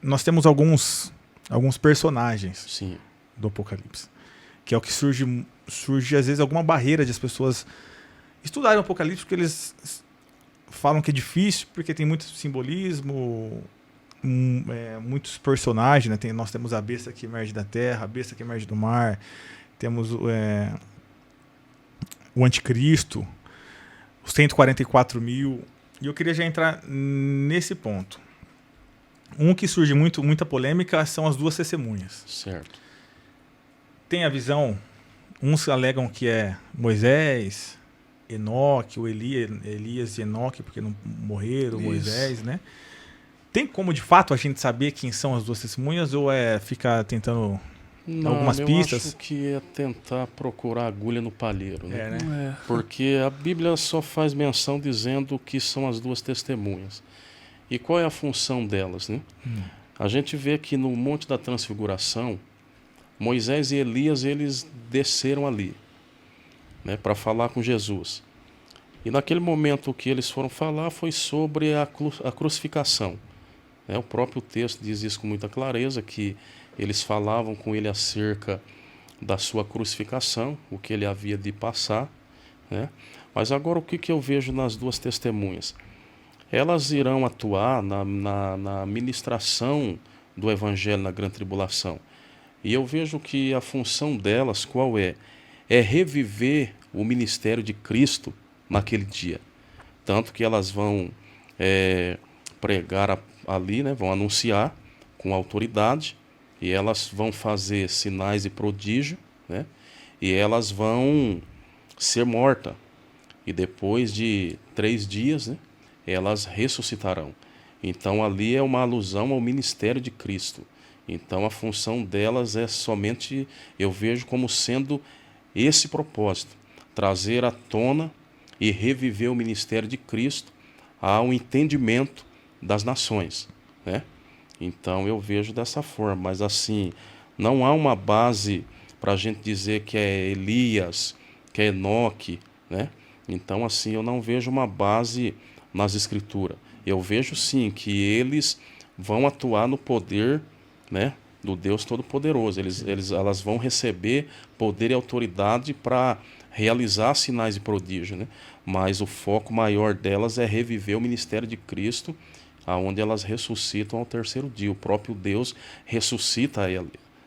nós temos alguns personagens Sim. do Apocalipse, que é o que surge às vezes alguma barreira de as pessoas estudarem o Apocalipse, porque eles falam que é difícil, porque tem muito simbolismo, muitos personagens, né? Nós temos a besta que emerge da terra, a besta que emerge do mar, temos o anticristo, os 144 mil, e eu queria já entrar nesse ponto. Um que surge muita polêmica são as duas testemunhas. Certo. Tem a visão, uns alegam que é Moisés, Enoque, ou Elias e Enoque, porque não morreram, Isso. Moisés, né? Tem como, de fato, a gente saber quem são as duas testemunhas, ou ficar tentando algumas pistas? Eu acho que é tentar procurar agulha no palheiro, né? Né? Porque a Bíblia só faz menção dizendo que são as duas testemunhas. E qual é a função delas, né? A gente vê que no Monte da Transfiguração, Moisés e Elias, eles desceram ali, né, para falar com Jesus. E naquele momento que eles foram falar foi sobre a crucificação. O próprio texto diz isso com muita clareza, que eles falavam com ele acerca da sua crucificação, o que ele havia de passar, né? Mas agora o que eu vejo nas duas testemunhas? Elas irão atuar na ministração do Evangelho na Grande Tribulação. E eu vejo que a função delas, qual é? É reviver o ministério de Cristo naquele dia. Tanto que elas vão pregar ali, né? Vão anunciar com autoridade, e elas vão fazer sinais e prodígio, né? E elas vão ser mortas. E depois de 3 dias, né, elas ressuscitarão. Então ali é uma alusão ao ministério de Cristo. Então a função delas é somente, eu vejo como sendo esse propósito, trazer à tona e reviver o ministério de Cristo ao entendimento das nações, né? Então eu vejo dessa forma, mas assim, não há uma base para a gente dizer que é Elias, que é Enoque, né? Então assim, eu não vejo uma base nas Escrituras. Eu vejo sim que eles vão atuar no poder, né, do Deus Todo-Poderoso. Elas vão receber poder e autoridade para realizar sinais e prodígios, né? Mas o foco maior delas é reviver o ministério de Cristo, aonde elas ressuscitam ao 3º dia. O próprio Deus ressuscita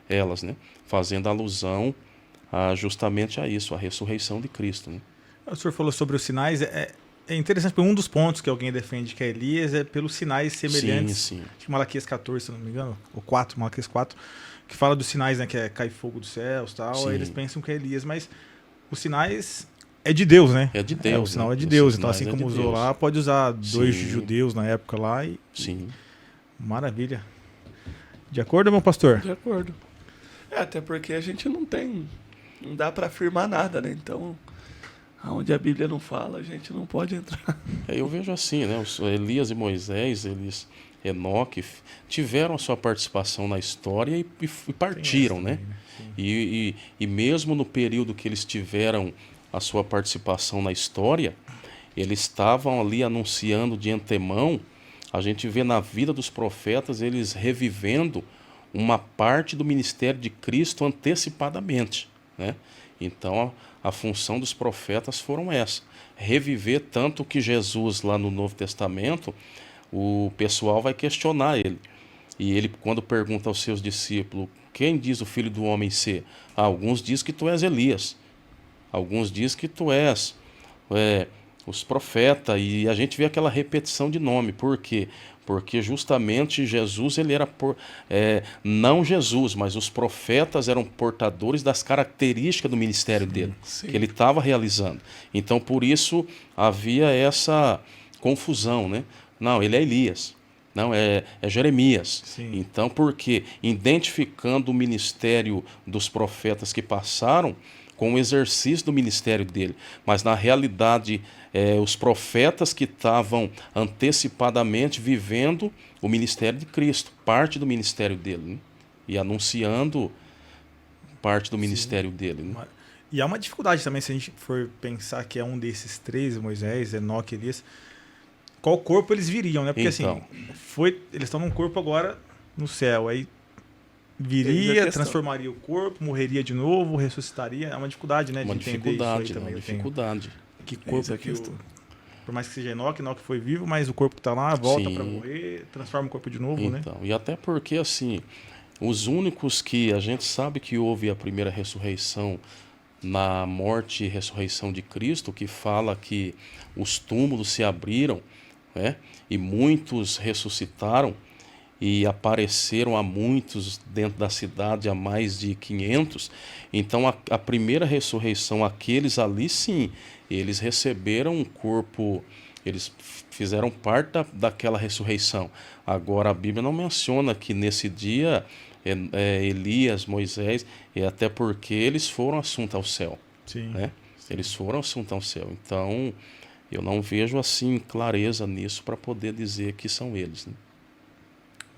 elas, né? Fazendo alusão justamente a isso, a ressurreição de Cristo, né? O senhor falou sobre os sinais. É interessante, porque um dos pontos que alguém defende que é Elias é pelos sinais semelhantes. Sim. Acho que Malaquias 14, se não me engano, ou 4, Malaquias 4, que fala dos sinais, né, que é cair fogo dos céus e tal. Sim. Aí eles pensam que é Elias, mas os sinais é de Deus, né? É de Deus. O sinal né? é de Deus. Os Então, assim sinais como é de usou Deus. lá, pode usar 2 Sim. judeus na época lá e... Sim. Maravilha. De acordo, meu pastor? De acordo. Até porque a gente não dá para afirmar nada, né? Então, aonde a Bíblia não fala, a gente não pode entrar. Eu vejo assim, né? Os Elias e Moisés, Enoque, tiveram a sua participação na história e partiram, né? E mesmo no período que eles tiveram a sua participação na história, eles estavam ali anunciando de antemão. A gente vê na vida dos profetas eles revivendo uma parte do ministério de Cristo antecipadamente, né? Então a função dos profetas foram essa, reviver, tanto que Jesus lá no Novo Testamento, o pessoal vai questionar ele. E ele, quando pergunta aos seus discípulos, quem diz o Filho do Homem ser? Alguns dizem que tu és Elias, alguns dizem que tu és os profetas, e a gente vê aquela repetição de nome. Por quê? Porque justamente Jesus, ele era não Jesus, mas os profetas eram portadores das características do ministério dele, que ele estava realizando. Então, por isso, havia essa confusão, né? Não, ele é Elias. Não, é Jeremias. Sim. Então, porque identificando o ministério dos profetas que passaram com o exercício do ministério dele, mas na realidade os profetas que estavam antecipadamente vivendo o ministério de Cristo, parte do ministério dele, né? E anunciando parte do ministério dele, né? E há uma dificuldade também, se a gente for pensar que é um desses 3, Moisés, Enoque, Elias, qual corpo eles viriam, né? Porque Então, assim, eles estão num corpo agora no céu. Aí Eis a viria, questão. transformaria o corpo, morreria de novo, ressuscitaria. É uma dificuldade, né? Uma de entender dificuldade, isso aí também. uma eu tenho. dificuldade. Que Eis corpo a que questão. por mais que seja Enoque foi vivo, mas o corpo que tá lá volta Sim. para morrer, transforma o corpo de novo, né? Então, e até porque, assim, os únicos que a gente sabe que houve a primeira ressurreição na morte e ressurreição de Cristo, que fala que os túmulos se abriram, né, e muitos ressuscitaram e apareceram a muitos dentro da cidade, a mais de 500. Então, a primeira ressurreição, aqueles ali, sim, eles receberam um corpo, eles fizeram parte daquela ressurreição. Agora, a Bíblia não menciona que nesse dia Elias, Moisés, e até porque eles foram assuntos ao céu, Sim. né? Eles foram assuntos ao céu. Então, eu não vejo assim clareza nisso para poder dizer que são eles, né?